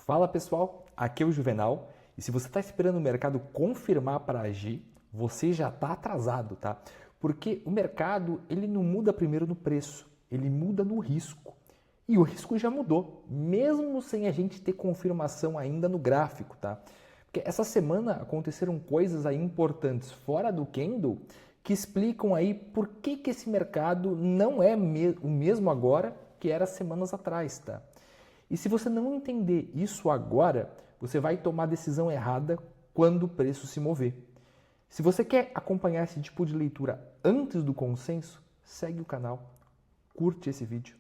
Fala pessoal, aqui é o Juvenal e se você está esperando o mercado confirmar para agir, você já está atrasado, tá? Porque o mercado ele não muda primeiro no preço, ele muda no risco. E o risco já mudou, mesmo sem a gente ter confirmação ainda no gráfico, tá? Porque essa semana aconteceram coisas aí importantes fora do candle que explicam aí por que esse mercado não é o mesmo agora que era semanas atrás, tá? E se você não entender isso agora, você vai tomar a decisão errada quando o preço se mover. Se você quer acompanhar esse tipo de leitura antes do consenso, segue o canal, curte esse vídeo.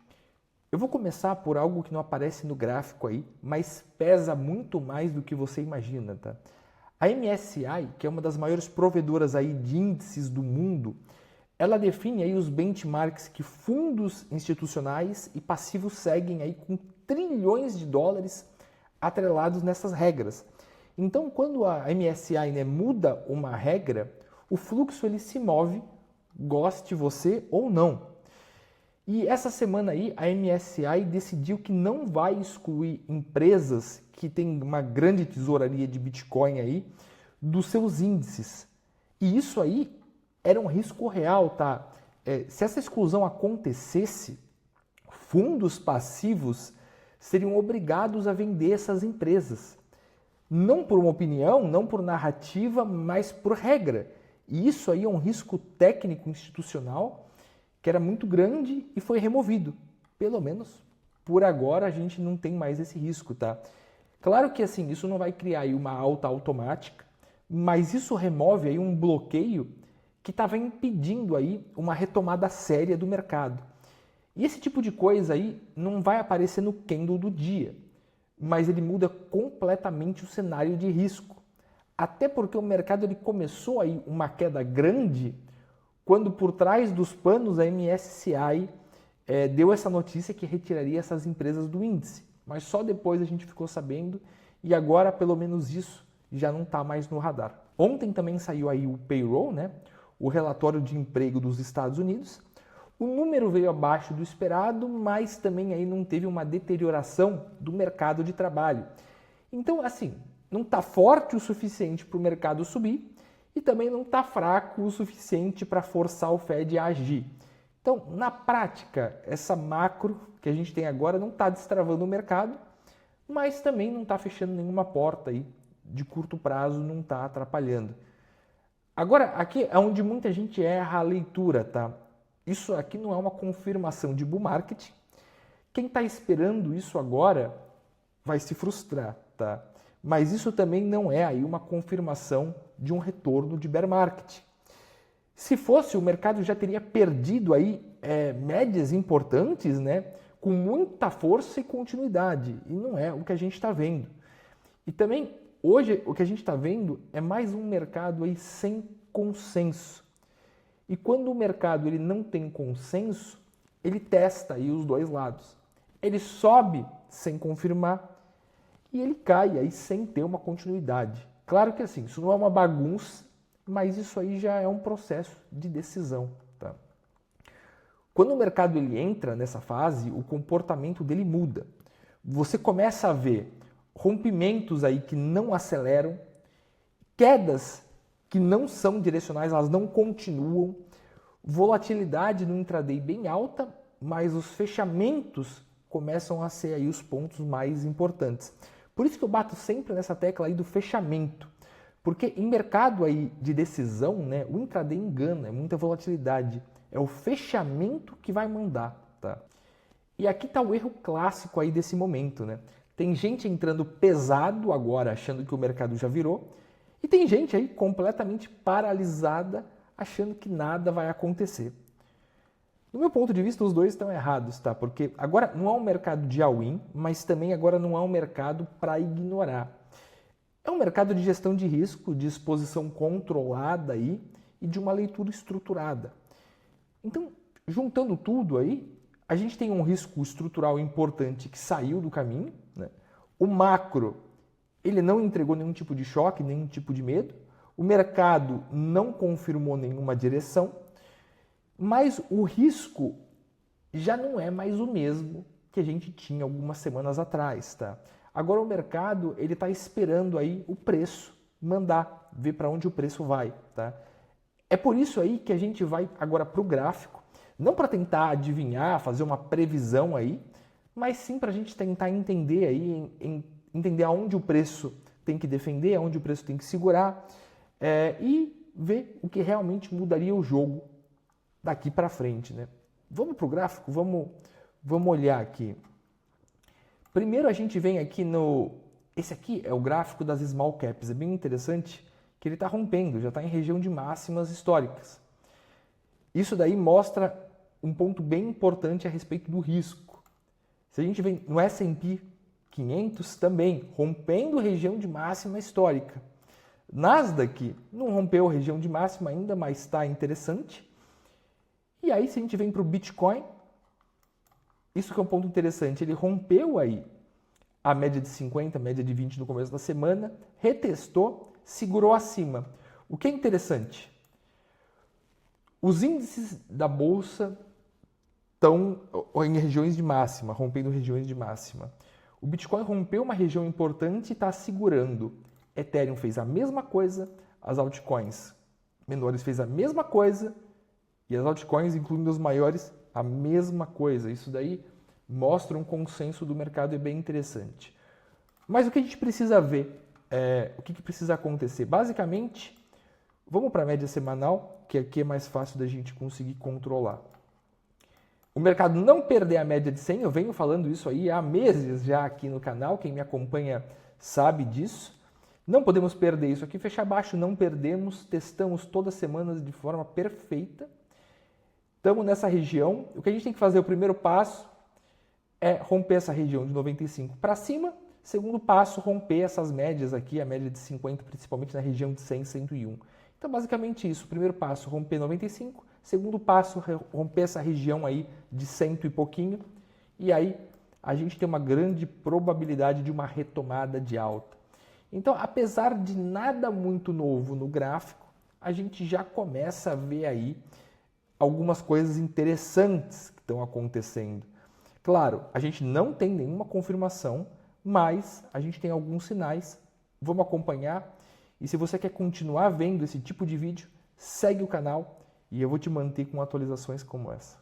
Eu vou começar por algo que não aparece no gráfico aí, mas pesa muito mais do que você imagina, tá? A MSCI, que é uma das maiores provedoras aí de índices do mundo, ela define aí os benchmarks que fundos institucionais e passivos seguem aí com trilhões de dólares atrelados nessas regras. Então, quando a MSCI muda uma regra, o fluxo ele se move, goste você ou não. E essa semana aí a MSCI decidiu que não vai excluir empresas que têm uma grande tesouraria de Bitcoin aí dos seus índices. E isso aí era um risco real, tá? Se essa exclusão acontecesse, fundos passivos seriam obrigados a vender essas empresas. Não por uma opinião, não por narrativa, mas por regra. E isso aí é um risco técnico institucional que era muito grande e foi removido. Pelo menos por agora a gente não tem mais esse risco, tá? Claro que assim, isso não vai criar aí uma alta automática, mas isso remove aí um bloqueio que estava impedindo aí uma retomada séria do mercado. E esse tipo de coisa aí não vai aparecer no candle do dia, mas ele muda completamente o cenário de risco. Até porque o mercado ele começou aí uma queda grande quando por trás dos panos a MSCI deu essa notícia que retiraria essas empresas do índice. Mas só depois a gente ficou sabendo e agora pelo menos isso já não está mais no radar. Ontem também saiu aí o payroll, né? O relatório de emprego dos Estados Unidos. O número veio abaixo do esperado, mas também aí não teve uma deterioração do mercado de trabalho. Então, assim, não está forte o suficiente para o mercado subir e também não está fraco o suficiente para forçar o Fed a agir. Então, na prática, essa macro que a gente tem agora não está destravando o mercado, mas também não está fechando nenhuma porta aí de curto prazo, não está atrapalhando. Agora, aqui é onde muita gente erra a leitura, tá? Isso aqui não é uma confirmação de bull market. Quem está esperando isso agora vai se frustrar, tá? Mas isso também não é aí uma confirmação de um retorno de bear market. Se fosse, o mercado já teria perdido aí médias importantes, né? Com muita força e continuidade. E não é o que a gente está vendo. E também, hoje, o que a gente está vendo é mais um mercado aí sem consenso. E quando o mercado ele não tem consenso, ele testa aí os dois lados. Ele sobe sem confirmar e ele cai aí sem ter uma continuidade. Claro que assim, isso não é uma bagunça, mas isso aí já é um processo de decisão. Tá? Quando o mercado ele entra nessa fase, o comportamento dele muda. Você começa a ver rompimentos aí que não aceleram, quedas que não são direcionais, elas não continuam, volatilidade no intraday bem alta, mas os fechamentos começam a ser aí os pontos mais importantes. Por isso que eu bato sempre nessa tecla aí do fechamento, porque em mercado aí de decisão, né, o intraday engana, é muita volatilidade, é o fechamento que vai mandar, tá? E aqui está o erro clássico aí desse momento, né? Tem gente entrando pesado agora, achando que o mercado já virou, e tem gente aí completamente paralisada, achando que nada vai acontecer. Do meu ponto de vista, os dois estão errados, tá? Porque agora não é um mercado de all-in, mas também agora não é um mercado para ignorar. É um mercado de gestão de risco, de exposição controlada aí e de uma leitura estruturada. Então, juntando tudo aí, a gente tem um risco estrutural importante que saiu do caminho, né? O macro, ele não entregou nenhum tipo de choque, nenhum tipo de medo. O mercado não confirmou nenhuma direção, mas o risco já não é mais o mesmo que a gente tinha algumas semanas atrás, tá? Agora o mercado ele está esperando aí o preço mandar, ver para onde o preço vai, tá? É por isso aí que a gente vai agora para o gráfico, não para tentar adivinhar, fazer uma previsão aí, mas sim para a gente tentar entender aí, entender aonde o preço tem que defender, aonde o preço tem que segurar e ver o que realmente mudaria o jogo daqui para frente, né? Vamos para o gráfico? Vamos olhar aqui. Primeiro a gente vem aqui no... Esse aqui é o gráfico das small caps, é bem interessante que ele está rompendo, já está em região de máximas históricas. Isso daí mostra um ponto bem importante a respeito do risco. Se a gente vem no S&P 500 também, rompendo região de máxima histórica. Nasdaq não rompeu região de máxima ainda, mas está interessante. E aí se a gente vem para o Bitcoin, isso que é um ponto interessante, ele rompeu aí a média de 50, a média de 20 no começo da semana, retestou, segurou acima. O que é interessante? Os índices da bolsa estão em regiões de máxima, rompendo regiões de máxima. O Bitcoin rompeu uma região importante e está segurando. Ethereum fez a mesma coisa, as altcoins menores fez a mesma coisa e as altcoins, incluindo os maiores, a mesma coisa. Isso daí mostra um consenso do mercado e é bem interessante. Mas o que a gente precisa ver? O que precisa acontecer? Basicamente, vamos para a média semanal, que aqui é mais fácil da gente conseguir controlar. O mercado não perder a média de 100, eu venho falando isso aí há meses já aqui no canal, quem me acompanha sabe disso. Não podemos perder isso aqui, fechar baixo não perdemos, testamos todas as semanas de forma perfeita. Estamos nessa região, o que a gente tem que fazer, o primeiro passo é romper essa região de 95 para cima, segundo passo, romper essas médias aqui, a média de 50, principalmente na região de 100, 101. Então, basicamente isso, primeiro passo, romper 95, segundo passo, romper essa região aí de 100 e pouquinho, e aí a gente tem uma grande probabilidade de uma retomada de alta. Então, apesar de nada muito novo no gráfico, a gente já começa a ver aí algumas coisas interessantes que estão acontecendo. Claro, a gente não tem nenhuma confirmação, mas a gente tem alguns sinais. Vamos acompanhar. E se você quer continuar vendo esse tipo de vídeo, segue o canal e eu vou te manter com atualizações como essa.